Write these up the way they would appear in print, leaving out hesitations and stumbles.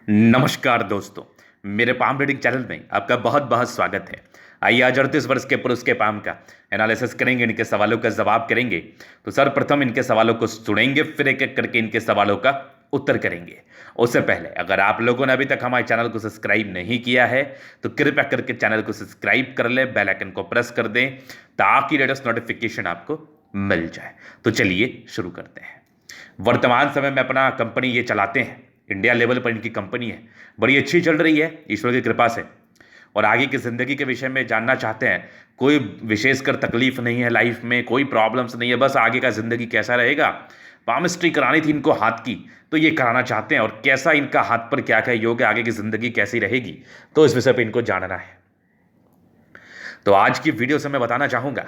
नमस्कार दोस्तों। मेरे पाम रीडिंग चैनल में आपका बहुत बहुत स्वागत है। आइए आज 38 वर्ष के पुरुष के पाम का एनालिसिस करेंगे, इनके सवालों का जवाब करेंगे। तो सर्वप्रथम इनके सवालों को सुनेंगे, फिर एक एक करके इनके सवालों का उत्तर करेंगे। उससे पहले अगर आप लोगों ने अभी तक हमारे चैनल को सब्सक्राइब नहीं किया है तो कृपया करके चैनल को सब्सक्राइब कर ले, बेल आइकन को प्रेस कर दें ताकि लेटेस्ट नोटिफिकेशन आपको मिल जाए। तो चलिए शुरू करते हैं। वर्तमान समय में अपना कंपनी ये चलाते हैं, इंडिया लेवल पर इनकी कंपनी है, बड़ी अच्छी चल रही है ईश्वर की कृपा से। और आगे की ज़िंदगी के विषय में जानना चाहते हैं, कोई विशेषकर तकलीफ नहीं है लाइफ में, कोई प्रॉब्लम्स नहीं है, बस आगे का ज़िंदगी कैसा रहेगा। पामिस्ट्री करानी थी इनको हाथ की, तो ये कराना चाहते हैं, और कैसा इनका हाथ पर क्या क्या योग है, आगे की ज़िंदगी कैसी रहेगी, तो इस विषय पर इनको जानना है। तो आज की वीडियो से मैं बताना चाहूँगा,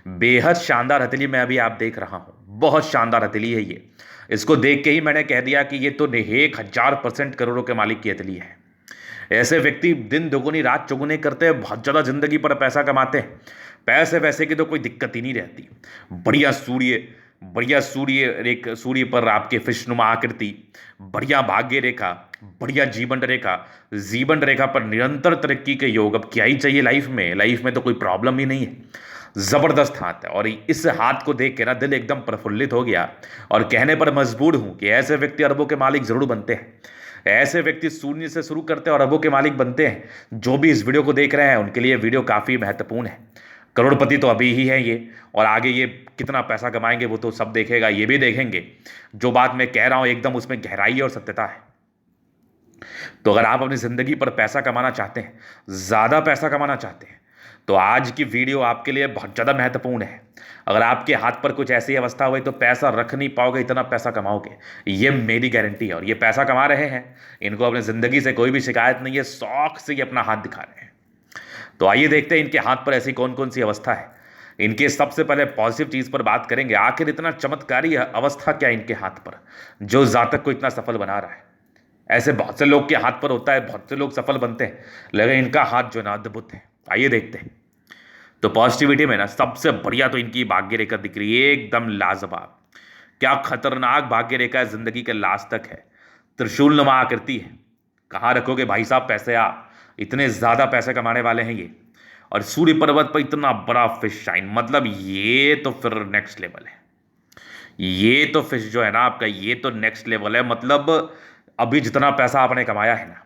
बेहद शानदार हथेली मैं अभी आप देख रहा हूँ, बहुत शानदार हथेली है ये। इसको देख के ही मैंने कह दिया कि ये तो 1000% करोड़ों के मालिक की हथेली है। ऐसे व्यक्ति दिन दोगुनी रात चौगुनी करते हैं, बहुत ज़्यादा जिंदगी पर पैसा कमाते हैं, पैसे वैसे की तो कोई दिक्कत ही नहीं रहती। बढ़िया सूर्य, बढ़िया सूर्य पर आपके फिशनुमा आकृति, बढ़िया भाग्य रेखा, बढ़िया जीवन रेखा पर निरंतर तरक्की के योग। अब क्या ही चाहिए लाइफ में तो कोई प्रॉब्लम ही नहीं है। जबरदस्त हाथ है, और इस हाथ को देख के ना दिल एकदम प्रफुल्लित हो गया, और कहने पर मजबूर हूं कि ऐसे व्यक्ति अरबों के मालिक जरूर बनते हैं। ऐसे व्यक्ति शून्य से शुरू करते हैं और अरबों के मालिक बनते हैं। जो भी इस वीडियो को देख रहे हैं उनके लिए वीडियो काफी महत्वपूर्ण है। करोड़पति तो अभी ही है ये, और आगे ये कितना पैसा कमाएंगे वो तो सब देखेगा, ये भी देखेंगे। जो बात मैं कह रहा हूं एकदम उसमें गहराई और सत्यता है। तो अगर आप अपनी जिंदगी पर पैसा कमाना चाहते हैं, ज्यादा पैसा कमाना चाहते हैं, तो आज की वीडियो आपके लिए बहुत ज़्यादा महत्वपूर्ण है। अगर आपके हाथ पर कुछ ऐसी अवस्था हुई तो पैसा रख नहीं पाओगे, इतना पैसा कमाओगे, ये मेरी गारंटी है। और ये पैसा कमा रहे हैं, इनको अपनी ज़िंदगी से कोई भी शिकायत नहीं है, शौक से ये अपना हाथ दिखा रहे हैं। तो आइए देखते हैं इनके हाथ पर ऐसी कौन कौन सी अवस्था है। इनके सबसे पहले पॉजिटिव चीज़ पर बात करेंगे, आखिर इतना चमत्कारी अवस्था क्या इनके हाथ पर जो जातक को इतना सफल बना रहा है। ऐसे बहुत से लोग के हाथ पर होता है, बहुत से लोग सफल बनते हैं, लेकिन इनका हाथ जो ना अद्भुत है। आइए देखते हैं। तो पॉजिटिविटी में ना सबसे बढ़िया तो इनकी भाग्य रेखा दिख रही है, एकदम लाजवाब। क्या खतरनाक भाग्य रेखा है, जिंदगी के लास्ट तक है। त्रिशूल नुमा आकृति है। कहाँ रखोगे भाई साहब पैसे आप, इतने ज्यादा पैसे कमाने वाले हैं ये। और सूर्य पर्वत पर इतना बड़ा फिश शाइन, मतलब ये तो फिर नेक्स्ट लेवल है। ये तो फिश जो है ना आपका, ये तो नेक्स्ट लेवल है। मतलब अभी जितना पैसा आपने कमाया है ना,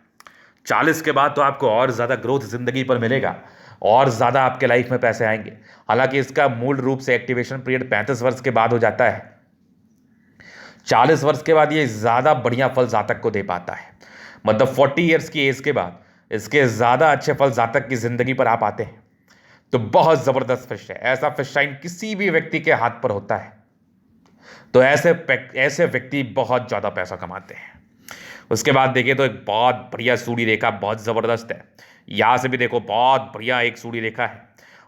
40 के बाद तो आपको और ज़्यादा ग्रोथ जिंदगी पर मिलेगा, और ज़्यादा आपके लाइफ में पैसे आएंगे। हालांकि इसका मूल रूप से एक्टिवेशन पीरियड 35 वर्ष के बाद हो जाता है। 40 वर्ष के बाद ये ज़्यादा बढ़िया फल जातक को दे पाता है। मतलब 40 ईयर्स की एज के बाद इसके ज़्यादा अच्छे फल जातक की ज़िंदगी पर आ पाते हैं। तो बहुत ज़बरदस्त फिश है। ऐसा फिश शाइन किसी भी व्यक्ति के हाथ पर होता है तो ऐसे व्यक्ति बहुत ज़्यादा पैसा कमाते हैं। उसके बाद देखिए तो एक बहुत बढ़िया सूर्य रेखा, बहुत ज़बरदस्त है। यहाँ से भी देखो बहुत बढ़िया एक सूर्य रेखा है,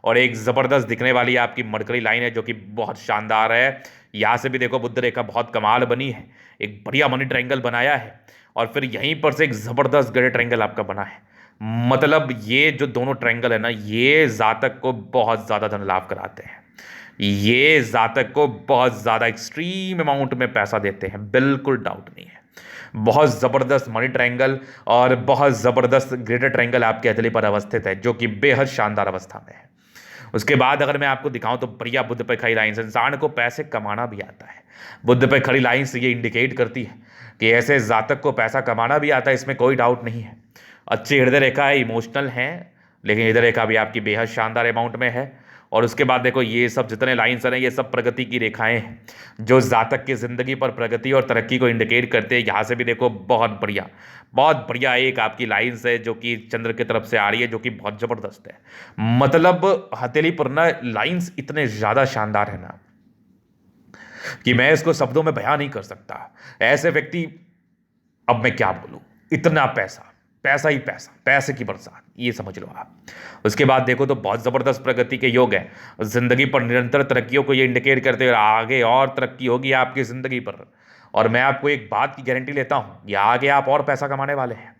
और एक ज़बरदस्त दिखने वाली आपकी मरकरी लाइन है जो कि बहुत शानदार है। यहाँ से भी देखो बुद्ध रेखा बहुत कमाल बनी है, एक बढ़िया मनी ट्रायंगल बनाया है, और फिर यहीं पर से एक ज़बरदस्त गड़े ट्रायंगल आपका बना है। मतलब ये जो दोनों ट्रायंगल है ना, ये जातक को बहुत ज़्यादा धन लाभ कराते हैं। ये जातक को बहुत ज़्यादा एक्सट्रीम अमाउंट में पैसा देते हैं, बिल्कुल डाउट नहीं है। बहुत ज़बरदस्त मनी ट्रायंगल और बहुत ज़बरदस्त ग्रेटर ट्रायंगल आपके हथेली पर अवस्थित है, जो कि बेहद शानदार अवस्था में है। उसके बाद अगर मैं आपको दिखाऊं तो बढ़िया बुद्ध पे खड़ी लाइन से इंसान को पैसे कमाना भी आता है। बुद्ध पे खड़ी लाइन से ये इंडिकेट करती है कि ऐसे जातक को पैसा कमाना भी आता है, इसमें कोई डाउट नहीं है। अच्छी हृदय रेखा है, इमोशनल है, लेकिन हृदय रेखा भी आपकी बेहद शानदार अमाउंट में है। और उसके बाद देखो ये सब जितने लाइन्स हैं ये सब प्रगति की रेखाएं हैं जो जातक की जिंदगी पर प्रगति और तरक्की को इंडिकेट करते हैं। यहाँ से भी देखो बहुत बढ़िया एक आपकी लाइन्स है जो कि चंद्र की तरफ से आ रही है, जो कि बहुत जबरदस्त है। मतलब हथेली पर ना लाइन्स इतने ज्यादा शानदार है ना कि मैं इसको शब्दों में बयां नहीं कर सकता। ऐसे व्यक्ति, अब मैं क्या बोलूं, इतना पैसा, पैसा ही पैसा, पैसे की बरसात, ये समझ लो आप। उसके बाद देखो तो बहुत ज़बरदस्त प्रगति के योग है। जिंदगी पर निरंतर तरक्कियों को ये इंडिकेट करते हुए आगे और तरक्की होगी आपकी ज़िंदगी पर। और मैं आपको एक बात की गारंटी लेता हूँ, ये आगे आप और पैसा कमाने वाले हैं।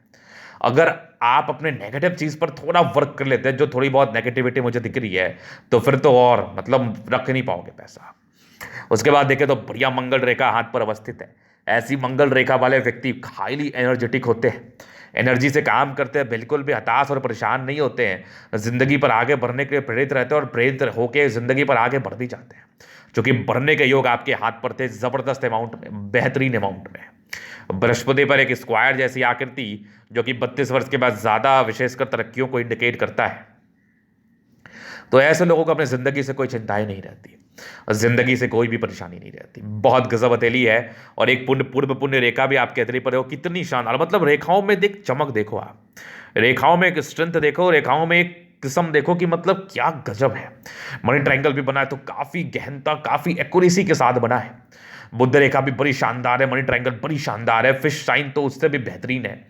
अगर आप अपने नेगेटिव चीज़ पर थोड़ा वर्क कर लेते हैं, जो थोड़ी बहुत नेगेटिविटी मुझे दिख रही है, तो फिर तो और मतलब रख नहीं पाओगे पैसा। उसके बाद देखें तो बढ़िया मंगल रेखा हाथ पर अवस्थित है। ऐसी मंगल रेखा वाले व्यक्ति हाईली एनर्जेटिक होते हैं, एनर्जी से काम करते हैं, बिल्कुल भी हताश और परेशान नहीं होते हैं, जिंदगी पर आगे बढ़ने के लिए प्रेरित रहते हैं और प्रेरित होकर जिंदगी पर आगे बढ़ भी जाते हैं, क्योंकि बढ़ने के योग आपके हाथ पर थे जबरदस्त अमाउंट में, बेहतरीन अमाउंट में। बृहस्पति पर एक स्क्वायर जैसी आकृति जो कि 32 वर्ष के बाद ज्यादा विशेषकर तरक्कियों को इंडिकेट करता है, तो ऐसे लोगों को अपनी जिंदगी से कोई चिंताएं नहीं रहती, जिंदगी से कोई भी परेशानी नहीं रहती। बहुत गजब हथेली है और एक पूर्व पुण्य रेखा भी आपके हथेली पर है, वो कितनी शानदार, मतलब रेखाओं में देख चमक देखो, आप रेखाओं में एक स्ट्रेंथ देखो, रेखाओं में एक किस्म देखो कि मतलब क्या गजब है। मनी ट्रायंगल भी बना है तो काफी गहनता, काफी एक्यूरेसी के साथ बना है। बुद्ध रेखा भी बड़ी शानदार है, मनी ट्रायंगल बड़ी शानदार है, फिश साइन तो उससे भी बेहतरीन है।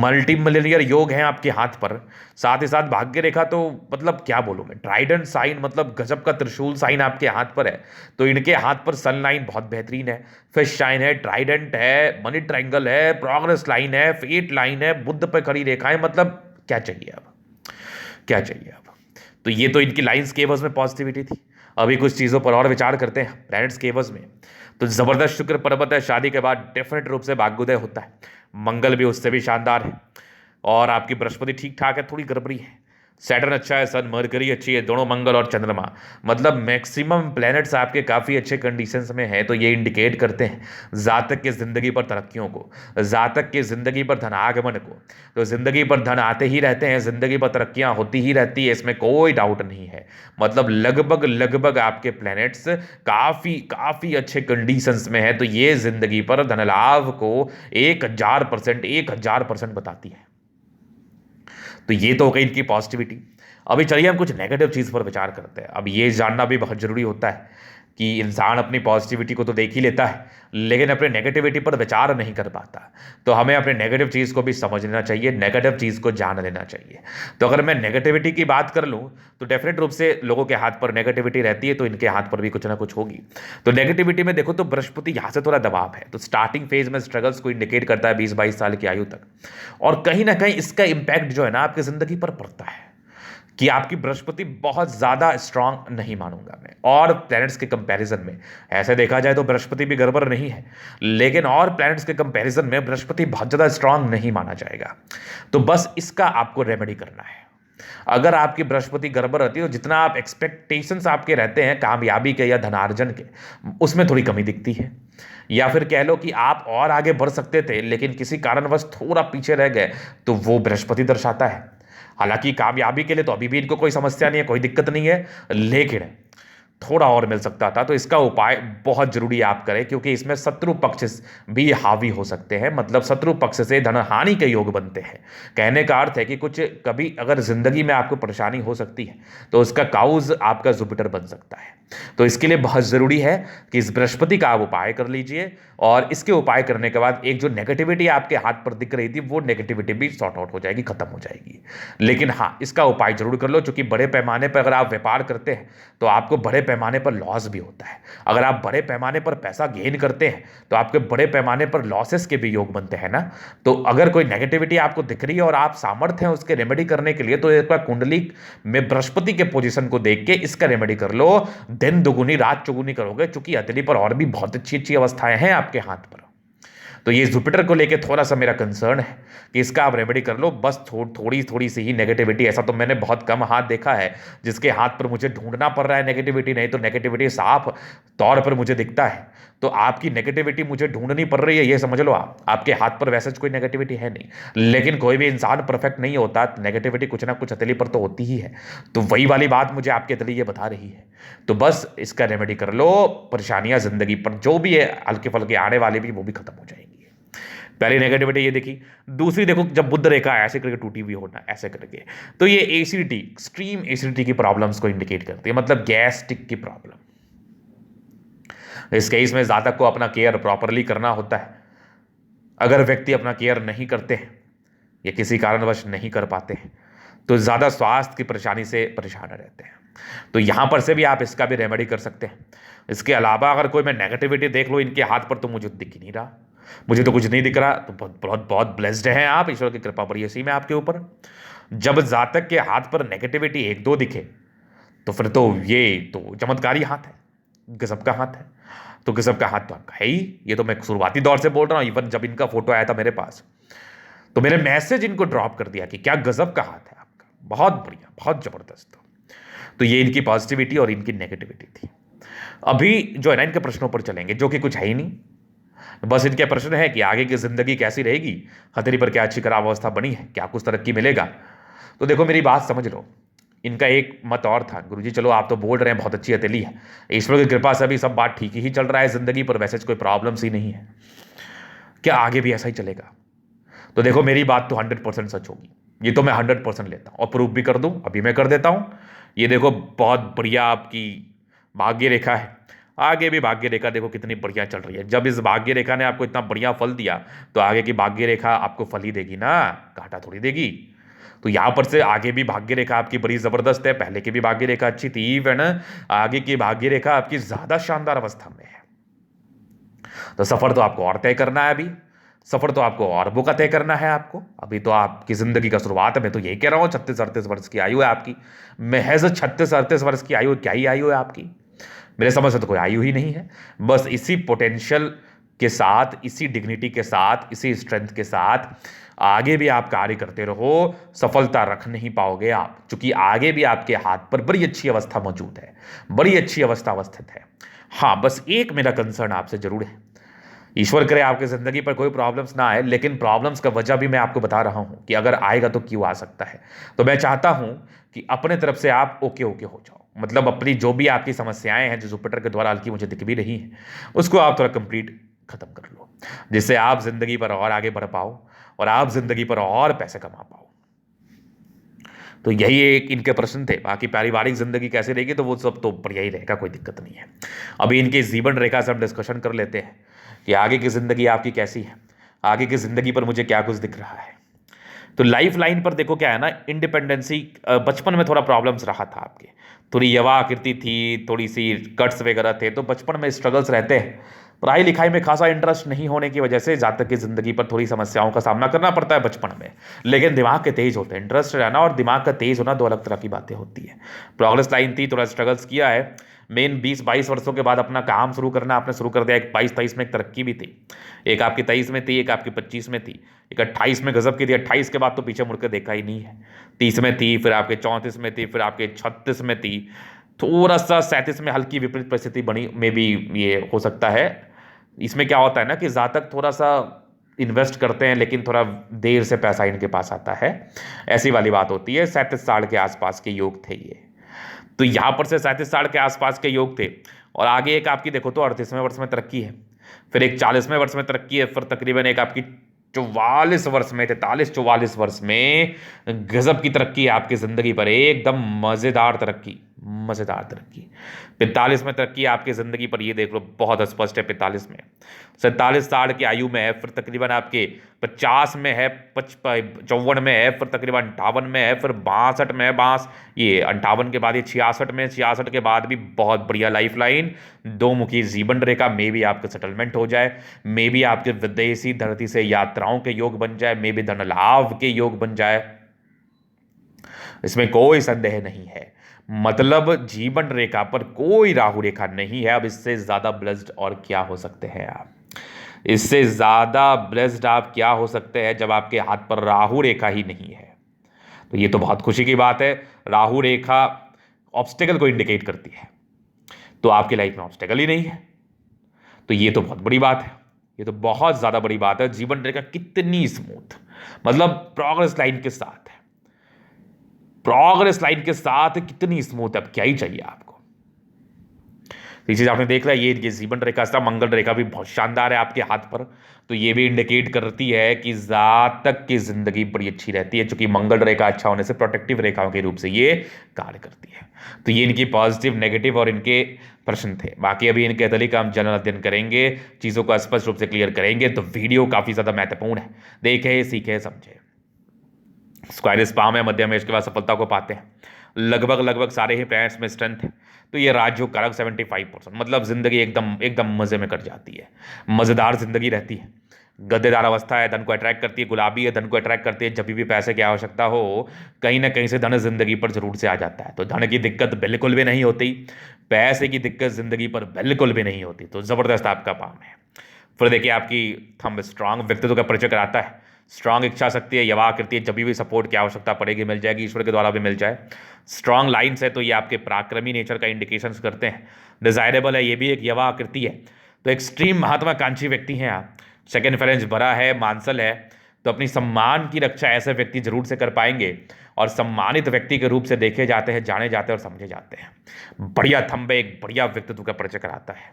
मल्टी मिलियनियर योग है आपके हाथ पर, साथ ही साथ भाग्य रेखा तो मतलब क्या बोलूं मैं, ट्राइडेंट साइन मतलब गजब का त्रिशूल साइन आपके हाथ पर है। तो इनके हाथ पर सन लाइन बहुत बेहतरीन है, फिश साइन है, ट्राइडेंट है, मनी ट्रायंगल है, प्रोग्रेस लाइन है, फेट लाइन है, बुद्ध पर खड़ी रेखाएं, मतलब क्या चाहिए अब, क्या चाहिए अब। तो ये तो इनकी लाइंस के एवज में पॉजिटिविटी थी। अभी कुछ चीज़ों पर और विचार करते हैं प्लैनेट्स के एवज में। तो जबरदस्त शुक्र पर्वत है, शादी के बाद डेफिनेट रूप से भाग्योदय होता है। मंगल भी उससे भी शानदार है और आपकी बृहस्पति ठीक ठाक है, थोड़ी गड़बड़ी है। सैटर्न अच्छा है, सन मरकरी अच्छी है, दोनों मंगल और चंद्रमा, मतलब मैक्सिमम प्लैनेट्स आपके काफ़ी अच्छे कंडीशंस में हैं। तो ये इंडिकेट करते हैं जातक के ज़िंदगी पर तरक्कियों को, जातक के ज़िंदगी पर धनागमन को। तो ज़िंदगी पर धन आते ही रहते हैं, ज़िंदगी पर तरक्कियाँ होती ही रहती है, इसमें कोई डाउट नहीं है। मतलब लगभग लगभग आपके प्लैनेट्स काफ़ी काफ़ी अच्छे कंडीशंस में है, तो ये ज़िंदगी पर धन लाभ को 1000% बताती है। तो ये तो हो गई इनकी पॉजिटिविटी। अभी चलिए हम कुछ नेगेटिव चीज़ पर विचार करते हैं। अब ये जानना भी बहुत ज़रूरी होता है कि इंसान अपनी पॉजिटिविटी को तो देख ही लेता है, लेकिन अपने नेगेटिविटी पर विचार नहीं कर पाता। तो हमें अपने नेगेटिव चीज़ को भी समझ लेना चाहिए, नेगेटिव चीज़ को जान लेना चाहिए। तो अगर मैं नेगेटिविटी की बात कर लूँ तो डेफिनेट रूप से लोगों के हाथ पर नेगेटिविटी रहती है, तो इनके हाथ पर भी कुछ ना कुछ होगी। तो नेगेटिविटी में देखो तो बृहस्पति यहाँ से थोड़ा दबाव है, तो स्टार्टिंग फेज में स्ट्रगल्स को इंडिकेट करता है 20-22 साल की आयु तक। और कहीं ना कहीं इसका इंपैक्ट जो है ना आपकी ज़िंदगी पर पड़ता है कि आपकी बृहस्पति बहुत ज़्यादा स्ट्रांग नहीं मानूंगा मैं, और प्लैनेट्स के कंपैरिजन में ऐसे देखा जाए तो बृहस्पति भी गड़बड़ नहीं है, लेकिन और प्लैनेट्स के कंपैरिजन में बृहस्पति बहुत ज़्यादा स्ट्रांग नहीं माना जाएगा। तो बस इसका आपको रेमेडी करना है। अगर आपकी बृहस्पति गड़बड़ रहती है तो जितना आप एक्सपेक्टेशंस आपके रहते हैं कामयाबी के या धनार्जन के, उसमें थोड़ी कमी दिखती है। या फिर कह लो कि आप और आगे बढ़ सकते थे लेकिन किसी कारणवश थोड़ा पीछे रह गए, तो वो बृहस्पति दर्शाता है। हालांकि कामयाबी के लिए तो अभी भी इनको कोई समस्या नहीं है, कोई दिक्कत नहीं है, लेकिन थोड़ा और मिल सकता था। तो इसका उपाय बहुत जरूरी आप करें, क्योंकि इसमें शत्रु पक्ष भी हावी हो सकते हैं, मतलब शत्रु पक्ष से धन हानि के योग बनते हैं। कहने का अर्थ है कि कुछ कभी अगर जिंदगी में आपको परेशानी हो सकती है तो उसका काउज आपका जुपिटर बन सकता है। तो इसके लिए बहुत जरूरी है कि इस बृहस्पति का आप उपाय कर लीजिए, और इसके उपाय करने के बाद एक जो नेगेटिविटी आपके हाथ पर दिख रही थी वो नेगेटिविटी भी सॉर्ट आउट हो जाएगी, खत्म हो जाएगी। लेकिन हाँ, इसका उपाय जरूर कर लो, क्योंकि बड़े पैमाने पर अगर आप व्यापार करते हैं तो आपको बड़े पैमाने पर लॉस भी होता है। अगर आप बड़े पैमाने पर पैसा गेन करते हैं तो आपके बड़े पैमाने पर लॉसेस के भी योग बनते हैं ना। तो अगर कोई नेगेटिविटी आपको दिख रही है और आप सामर्थ्य हैं उसके रेमेडी करने के लिए, तो एक बार कुंडली में बृहस्पति के पोजीशन को देख के इसका रेमेडी कर लो। दिन दुगुनी रात चौगुनी करोगे, क्योंकि हथेली पर और भी बहुत अच्छी अच्छी अवस्थाएं हैं आपके हाथ पर। तो ये जुपिटर को लेके थोड़ा सा मेरा कंसर्न है कि इसका आप रेमेडी कर लो। बस थोड़ी थोड़ी सी ही नेगेटिविटी, ऐसा तो मैंने बहुत कम हाथ देखा है जिसके हाथ पर मुझे ढूंढना पड़ रहा है नेगेटिविटी, नहीं तो नेगेटिविटी साफ तौर पर मुझे दिखता है। तो आपकी नेगेटिविटी मुझे ढूंढनी पड़ रही है, ये समझ लो। आपके हाथ पर वैसे कोई नेगेटिविटी है नहीं, लेकिन कोई भी इंसान परफेक्ट नहीं होता, नेगेटिविटी कुछ ना कुछ हथेली पर तो होती ही है। तो वही वाली बात मुझे आपके हथेली ये बता रही है। तो बस इसका रेमेडी कर लो, परेशानियां जिंदगी पर जो भी है हल्के फुल्के आने वाली भी वो भी खत्म हो जाएंगी। पहली नेगेटिविटी ये देखी। दूसरी देखो, जब बुध रेखा ऐसे करके टूटी हुई होना ऐसे करके, तो ये एसिडिटी, एक्सट्रीम एसिडिटी की प्रॉब्लम्स को इंडिकेट करती है, मतलब गैस्ट्रिक की प्रॉब्लम। इस केस में जातक को अपना केयर प्रॉपरली करना होता है। अगर व्यक्ति अपना केयर नहीं करते हैं या किसी कारणवश नहीं कर पाते हैं तो ज़्यादा स्वास्थ्य की परेशानी से परेशान रहते हैं। तो यहां पर से भी आप इसका भी रेमेडी कर सकते हैं। इसके अलावा अगर कोई मैं नेगेटिविटी देख लो इनके हाथ पर, तो मुझे दिख ही नहीं रहा, मुझे तो कुछ नहीं दिख रहा। तो बहुत बहुत बहुत ब्लेस्ड हैं आप, ईश्वर की कृपा बड़ी ऐसी में आपके ऊपर। जब जातक के हाथ पर नेगेटिविटी एक दो दिखे तो फिर तो ये तो चमत्कारी हाथ है, गजब का हाथ है। तो गजब का हाथ तो आपका है ही। ये तो मैं शुरुआती दौर से बोल रहा हूं, इवन जब इनका फोटो आया था मेरे पास तो मैंने मैसेज इनको ड्रॉप कर दिया कि क्या गजब का हाथ है आपका, बहुत बढ़िया, बहुत जबरदस्त। तो ये इनकी पॉजिटिविटी और इनकी नेगेटिविटी थी। अभी जो है ना इनके प्रश्नों पर चलेंगे, जो कि कुछ है ही नहीं, बस इनके प्रश्न है कि आगे की जिंदगी कैसी रहेगी, हथेली पर क्या अच्छी खराब अवस्था बनी है, क्या कुछ तरक्की मिलेगा। तो देखो मेरी बात समझ लो, इनका एक मत और था, गुरुजी चलो आप तो बोल रहे हैं बहुत अच्छी हथेली है, ईश्वर की कृपा से अभी सब बात ठीक ही चल रहा है जिंदगी पर, वैसे कोई प्रॉब्लम्स ही नहीं है, क्या आगे भी ऐसा ही चलेगा। तो देखो मेरी बात तो 100% सच होगी, ये तो मैं 100% लेता हूं और प्रूफ भी कर दूं, अभी मैं कर देता हूं। ये देखो बहुत बढ़िया आपकी भाग्य रेखा है, आगे भी भाग्य रेखा देखो कितनी बढ़िया चल रही है। जब इस भाग्य रेखा ने आपको इतना बढ़िया फल दिया तो आगे की भाग्य रेखा आपको फल ही देगी ना, घाटा थोड़ी देगी। तो यहां पर से आगे भी भाग्य रेखा आपकी बड़ी जबरदस्त है, पहले की भी भाग्य रेखा अच्छी थी, इवन आगे की भाग्य रेखा आपकी ज्यादा शानदार अवस्था में है। तो सफर तो आपको और तय करना है, अभी सफर तो आपको और का तय करना है आपको। अभी तो आपकी जिंदगी का शुरुआत है, मैं तो यही कह रहा हूं, 36-38 वर्ष की आयु है आपकी, महज 36-38 वर्ष की आयु, क्या ही आयु है आपकी, मेरे समझ से तो कोई आयु ही नहीं है। बस इसी पोटेंशियल के साथ, इसी डिग्निटी के साथ, इसी स्ट्रेंथ के साथ आगे भी आप कार्य करते रहो, सफलता रख नहीं पाओगे आप, क्योंकि आगे भी आपके हाथ पर बड़ी अच्छी अवस्था मौजूद है, बड़ी अच्छी अवस्था अवस्थित है। हाँ बस एक मेरा कंसर्न आपसे जरूर है, ईश्वर करे आपकी जिंदगी पर कोई प्रॉब्लम्स ना आए, लेकिन प्रॉब्लम्स का वजह भी मैं आपको बता रहा हूं कि अगर आएगा तो क्यों आ सकता है। तो मैं चाहता हूं कि अपने तरफ से आप ओके ओके हो जाओ, मतलब अपनी जो भी आपकी समस्याएं हैं जो जुपिटर के द्वारा हल्की मुझे दिख भी रही है, उसको आप थोड़ा कंप्लीट खत्म कर लो, जिससे आप जिंदगी पर और आगे बढ़ पाओ और आप जिंदगी पर और पैसे कमा पाओ। तो यही एक इनके प्रश्न थे। बाकी पारिवारिक जिंदगी कैसे रहेगी तो वो सब तो बढ़िया ही रहेगा, कोई दिक्कत नहीं है। अभी इनके जीवन रेखा से हम डिस्कशन कर लेते हैं कि आगे की जिंदगी आपकी कैसी है, आगे की जिंदगी पर मुझे क्या कुछ दिख रहा है। तो लाइफ लाइन पर देखो क्या है ना, इंडिपेंडेंसी बचपन में थोड़ा प्रॉब्लम्स रहा था आपके, थोड़ी युवा आकृति थी, थोड़ी सी कट्स वगैरह थे, तो बचपन में स्ट्रगल्स रहते हैं। पढ़ाई लिखाई में खासा इंटरेस्ट नहीं होने की वजह से जातक की जिंदगी पर थोड़ी समस्याओं का सामना करना पड़ता है बचपन में, लेकिन दिमाग के तेज होते हैं। इंटरेस्ट रहना और दिमाग का तेज होना दो अलग तरह की बातें होती है। प्रोग्रेस लाइन थी, थोड़ा स्ट्रगल्स किया है। मेन 20-22 वर्षों के बाद अपना काम शुरू करना आपने शुरू कर दिया। एक 22-23 में एक तरक्की भी थी, एक आपकी 23 में थी, एक आपकी 25 में थी, एक 28 में गजब की थी। 28 के बाद तो पीछे मुड़कर देखा ही नहीं है। 30 में थी, फिर आपके 34 में थी, फिर आपके 36 में थी, थोड़ा सा 37 में हल्की विपरीत परिस्थिति बनी, में भी ये हो सकता है। इसमें क्या होता है ना कि जातक थोड़ा सा इन्वेस्ट करते हैं लेकिन थोड़ा देर से पैसा इनके पास आता है, ऐसी वाली बात होती है। 37 साल के आसपास के योग थे ये, तो यहां पर से 37 साल के आसपास के योग थे। और आगे एक आपकी देखो तो 38वें वर्ष में तरक्की है, फिर एक 40वें वर्ष में तरक्की है, फिर तकरीबन एक आपकी 44 वर्ष में, 43-44 वर्ष में गजब की तरक्की है आपकी जिंदगी पर, एकदम मजेदार तरक्की, मजेदार तरक्की। 45 में तरक्की आपकी जिंदगी पर, ये देख लो बहुत स्पष्ट है। 45 में, 47 साल की आयु में है, फिर तकरीबन आपके 50 में है, 54 में है, फिर तकरीबन 58 में है, फिर 62 में है, ये 58 के बाद ये 66 में, 66 के बाद भी बहुत बढ़िया लाइफ लाइन, दो मुखी जीवन रेखा में भी आपका सेटलमेंट हो जाए, मे भी आपके विदेशी धरती से यात्राओं के योग बन जाए, मे भी धन लाभ के योग बन जाए, इसमें कोई संदेह नहीं है। मतलब जीवन रेखा पर कोई राहु रेखा नहीं है। अब इससे ज्यादा ब्लेस्ड और क्या हो सकते हैं आप, इससे ज्यादा ब्लेस्ड आप क्या हो सकते हैं जब आपके हाथ पर राहु रेखा ही नहीं है। तो ये तो बहुत खुशी की बात है। राहु रेखा ऑब्स्टेकल को इंडिकेट करती है, तो आपकी लाइफ में ऑब्स्टेकल ही नहीं है, तो ये तो बहुत बड़ी बात है, ये तो बहुत ज्यादा बड़ी बात है। जीवन रेखा कितनी स्मूथ, मतलब प्रोग्रेस लाइन के साथ है, प्रोग्रेस लाइन के साथ कितनी स्मूथ है, अब क्या ही चाहिए आपको। तो ये चीज आपने देख लिया, ये जीवन रेखा था, मंगल रेखा भी बहुत शानदार है आपके हाथ पर, तो ये भी इंडिकेट करती है कि जातक की जिंदगी बड़ी अच्छी रहती है, क्योंकि मंगल रेखा अच्छा होने से प्रोटेक्टिव रेखाओं के रूप से ये कार्य करती है। तो ये इनकी पॉजिटिव, नेगेटिव और इनके प्रश्न थे। बाकी अभी इनके अतली का हम जनरल अध्ययन करेंगे, चीजों को स्पष्ट रूप से क्लियर करेंगे, तो वीडियो काफी ज्यादा महत्वपूर्ण है, देखे सीखे समझे। स्क्वायर स्पाम है, मध्यम में इसके बाद सफलता को पाते हैं, लगभग सारे ही प्लैनेट्स में स्ट्रेंथ है। तो ये राजयोग कारक 75%, मतलब जिंदगी एकदम एकदम मजे में कट जाती है, मजेदार जिंदगी रहती है। गद्देदार अवस्था है, धन को अट्रैक्ट करती है, गुलाबी है, धन को अट्रैक्ट करती है। जब भी पैसे की आवश्यकता हो, कहीं ना कहीं से धन जिंदगी पर जरूर से आ जाता है। तो धन की दिक्कत बिल्कुल भी नहीं होती, पैसे की दिक्कत जिंदगी पर बिल्कुल भी नहीं होती। तो जबरदस्त आपका पाम है। फिर देखिए आपकी थंब स्ट्रांग व्यक्तित्व का परिचय कराता है। स्ट्रांग इच्छा शक्ति है, यवा आकृति है, जब भी सपोर्ट की आवश्यकता पड़ेगी मिल जाएगी, ईश्वर के द्वारा भी मिल जाए। स्ट्रांग लाइन्स है तो ये आपके पराक्रमी नेचर का इंडिकेशंस करते हैं। डिजायरेबल है, ये भी एक यवा आकृति है, तो एक्सट्रीम महत्वाकांक्षी व्यक्ति हैं आप। सेकेंड फेरेंज बड़ा है, मानसल है, तो अपनी सम्मान की रक्षा ऐसे व्यक्ति जरूर से कर पाएंगे और सम्मानित व्यक्ति के रूप से देखे जाते हैं, जाने जाते हैं और समझे जाते हैं। बढ़िया थंब एक बढ़िया व्यक्तित्व का परिचय कराता है।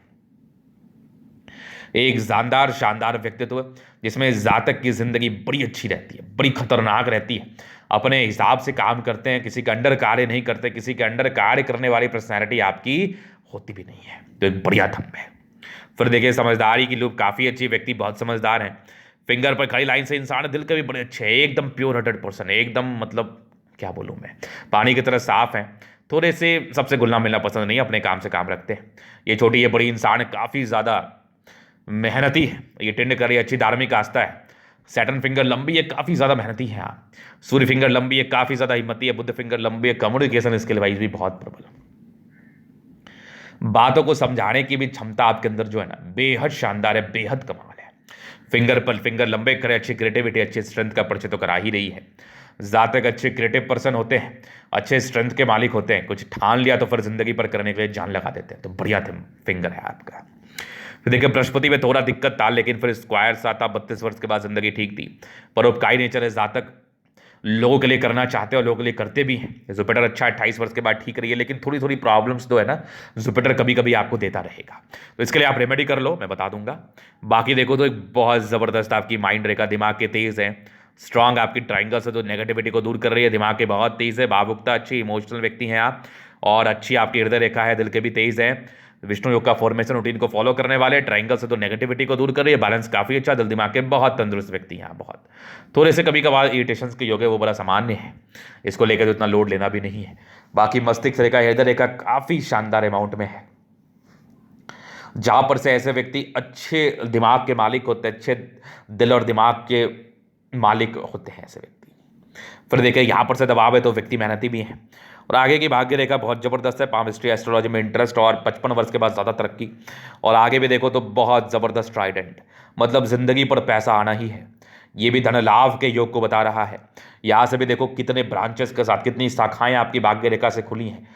एक जानदार शानदार व्यक्तित्व जिसमें जातक की जिंदगी बड़ी अच्छी रहती है, बड़ी खतरनाक रहती है। अपने हिसाब से काम करते हैं, किसी के अंडर कार्य नहीं करते, किसी के अंडर कार्य करने वाली पर्सनैलिटी आपकी होती भी नहीं है। तो एक बढ़िया थंब है। फिर देखिए समझदारी की लूप काफ़ी अच्छी, व्यक्ति बहुत समझदार हैं। फिंगर पर खड़ी लाइन से इंसान दिल के भी बड़े अच्छे हैं, एकदम प्योर हार्टेड पर्सन, एकदम मतलब क्या बोलूँ मैं, पानी की तरह साफ है। थोड़े से सबसे घुलना मिलना पसंद नहीं, अपने काम से काम रखते हैं। ये छोटी ये बड़ी इंसान काफ़ी ज़्यादा मेहनती है, ये टेंड कर रही है, अच्छी धार्मिक आस्था है। सैटर्न फिंगर लंबी है, काफ़ी ज़्यादा मेहनती है आप। सूर्य फिंगर लंबी है, काफ़ी ज़्यादा हिम्मती है। बुध फिंगर लंबी है, कम्युनिकेशन स्किल वाइज भी बहुत प्रबल है। बातों को समझाने की भी क्षमता आपके अंदर जो है ना बेहद शानदार है, बेहद कमाल है। फिंगर पर फिंगर लंबे करे, अच्छी क्रिएटिविटी, अच्छी स्ट्रेंथ का परिचय तो करा ही रही है। जातक अच्छे क्रिएटिव पर्सन होते हैं, अच्छे स्ट्रेंथ के मालिक होते हैं, कुछ ठान लिया तो फिर जिंदगी पर करने के लिए जान लगा देते हैं। तो बढ़िया फिंगर है आपका। फिर देखिए बृहस्पति में थोड़ा दिक्कत था, लेकिन फिर स्क्वायर आता, 32 वर्ष के बाद जिंदगी ठीक थी। परोपकारी नेचर है, जातक लोगों के लिए करना चाहते हैं और लोगों के लिए करते भी हैं। जुपिटर अच्छा है, 28 वर्ष के बाद ठीक रही है, लेकिन थोड़ी थोड़ी प्रॉब्लम्स तो है ना, जुपिटर कभी कभी आपको देता रहेगा। तो इसके लिए आप रेमेडी कर लो, मैं बता दूंगा। बाकी देखो तो एक बहुत ज़बरदस्त आपकी माइंड रेखा, दिमाग के तेज़ है, स्ट्रांग आपकी ट्राइंगल से जो नेगेटिविटी को दूर कर रही है। दिमाग के बहुत तेज़ है, भावुकता अच्छी, इमोशनल व्यक्ति हैं आप, और अच्छी आपकी हृदय रेखा है, दिल के भी तेज़ है। विष्णु योग का फॉर्मेशन रूटीन को फॉलो करने वाले, ट्राइंगल से तो नेगेटिविटी को दूर कर रही है, बैलेंस काफ़ी अच्छा, दिल दिमाग के बहुत तंदुरुस्त व्यक्ति हैं बहुत। थोड़े से कभी कभार इरिटेशंस के योग है, वो बड़ा सामान्य है, इसको लेकर तो इतना लोड लेना भी नहीं है। बाकी मस्तिष्क रेखा, हृदय रेखा काफ़ी शानदार अमाउंट में है, जहाँ पर से ऐसे व्यक्ति अच्छे दिमाग के मालिक होते हैं, अच्छे दिल और दिमाग के मालिक होते हैं ऐसे व्यक्ति। फिर देखिए यहाँ पर से दबाव है तो व्यक्ति मेहनती भी है। और आगे की भाग्य रेखा बहुत ज़बरदस्त है, पामिस्ट्री एस्ट्रोलॉजी में इंटरेस्ट और 55 वर्ष के बाद ज़्यादा तरक्की। और आगे भी देखो तो बहुत ज़बरदस्त ट्राइडेंट, मतलब ज़िंदगी पर पैसा आना ही है। ये भी धन लाभ के योग को बता रहा है। यहाँ से भी देखो कितने ब्रांचेस के साथ कितनी शाखाएं आपकी भाग्य रेखा से खुली हैं।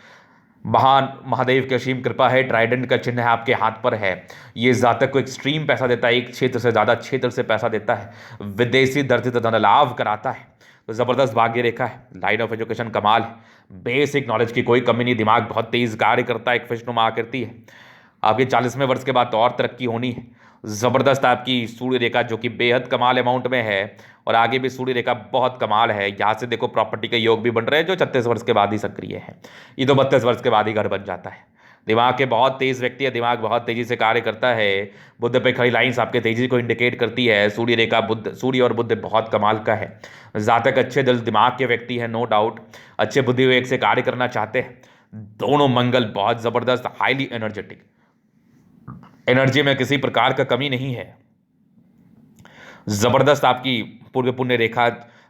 महान महादेव की असीम कृपा है, ट्राइडेंट का चिन्ह है आपके हाथ पर है। ये जातक को एक्सट्रीम पैसा देता है, एक क्षेत्र से ज़्यादा क्षेत्र से पैसा देता है, विदेशी दर्जित धन लाभ कराता है। तो ज़बरदस्त भाग्य रेखा है। लाइन ऑफ एजुकेशन कमाल है, बेसिक नॉलेज की कोई कमी नहीं, दिमाग बहुत तेज़ कार्य करता है, एक विष्णुमा आकृति है। आपके 40वें वर्ष के बाद तो और तरक्की होनी है। ज़बरदस्त आपकी सूर्य रेखा जो कि बेहद कमाल अमाउंट में है, और आगे भी सूर्य रेखा बहुत कमाल है। यहाँ से देखो प्रॉपर्टी के योग भी बन रहे हैं जो 36 वर्ष के बाद ही सक्रिय है, ये तो 32 वर्ष के बाद ही घर बन जाता है। दिमाग के बहुत तेज व्यक्ति है, दिमाग बहुत तेजी से कार्य करता है। बुध पे खड़ी लाइंस आपके तेजी को इंडिकेट करती है। सूर्य रेखा बुध, सूर्य और बुध बहुत कमाल का है। जातक अच्छे दिल दिमाग के व्यक्ति है, नो डाउट, अच्छे बुद्धि विवेक से कार्य करना चाहते हैं। दोनों मंगल बहुत ज़बरदस्त, हाईली एनर्जेटिक, एनर्जी में किसी प्रकार का कमी नहीं है। जबरदस्त आपकी पूर्व पुण्य रेखा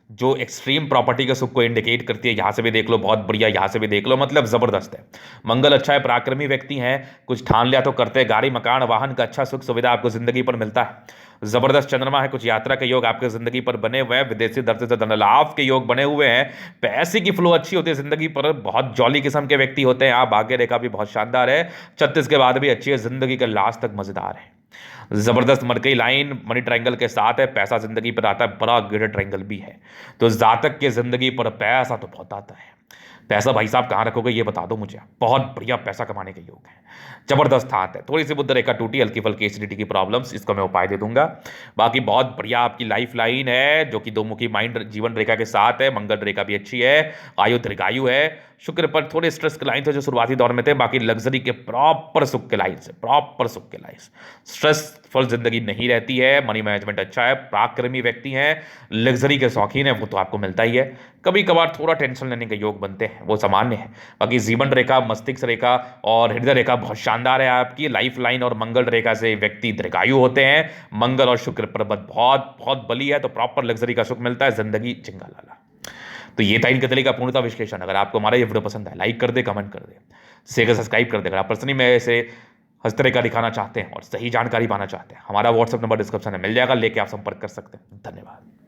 जो एक्सट्रीम प्रॉपर्टी के सुख को इंडिकेट करती है, यहाँ से भी देख लो बहुत बढ़िया, यहाँ से भी देख लो, मतलब जबरदस्त है। मंगल अच्छा है, पराक्रमी व्यक्ति हैं, कुछ ठान लिया तो करते हैं। गाड़ी मकान वाहन का अच्छा सुख सुविधा आपको जिंदगी पर मिलता है। जबरदस्त चंद्रमा है, कुछ यात्रा के योग आपके जिंदगी पर बने हुए हैं, विदेशी दर्शन से धन लाभ के योग बने हुए हैं, पैसे की फ्लो अच्छी होती है जिंदगी पर, बहुत जॉली किस्म के व्यक्ति होते हैं आप। भाग्य रेखा भी बहुत शानदार है, 36 के बाद भी अच्छी है, जिंदगी का लास्ट तक मजेदार है। जबरदस्त मरकई लाइन मनी ट्रायंगल के साथ है, पैसा जिंदगी पर आता है, बड़ा गिरह ट्रायंगल भी है। तो जातक के जिंदगी पर पैसा तो बहुत आता है। पैसा भाई साहब कहाँ रखोगे ये बता दो मुझे, बहुत बढ़िया पैसा कमाने के योग है, जबरदस्त हाथ है। थोड़ी सी बुध रेखा टूटी, हल्की फल्की एसिडिटी की प्रॉब्लम्स, इसको मैं उपाय दे दूंगा। बाकी बहुत बढ़िया आपकी लाइफ लाइन है जो कि दो मुखी माइंड जीवन रेखा के साथ है। मंगल रेखा भी अच्छी है, आयु दीर्घायु है। शुक्र पर थोड़े स्ट्रेस के लाइन थे जो शुरुआती दौर में थे, बाकी लग्जरी के प्रॉपर सुख के लाइन से, प्रॉपर सुख के लाइन। स्ट्रेसफुल जिंदगी नहीं रहती है, मनी मैनेजमेंट अच्छा है, पराक्रमी व्यक्ति हैं, लग्जरी के शौकीन है, वो तो आपको मिलता ही है। कभी कभार थोड़ा टेंशन लेने का योग योग बनते हैं वो सामान्य है। बाकी जीवन रेखा, मस्तिष्क रेखा और हृदय रेखा बहुत शानदार है आपकी। लाइफ लाइन और मंगल रेखा से व्यक्ति दीर्घायु होते हैं। मंगल और शुक्र पर्वत बहुत बहुत बली है, तो प्रॉपर लग्जरी का सुख मिलता है, जिंदगी चिंगा लाला। तो ये था इनके तरीके का पूर्णता विश्लेषण। अगर आपको हमारा ये वीडियो पसंद है, लाइक कर दे, कमेंट कर दे, शेयर सब्सक्राइब कर दे। अगर आप पर्सनली में ऐसे हस्तरे का दिखाना चाहते हैं और सही जानकारी पाना चाहते हैं, हमारा व्हाट्सएप नंबर डिस्क्रिप्शन में मिल जाएगा, लेके आप संपर्क कर सकते हैं। धन्यवाद।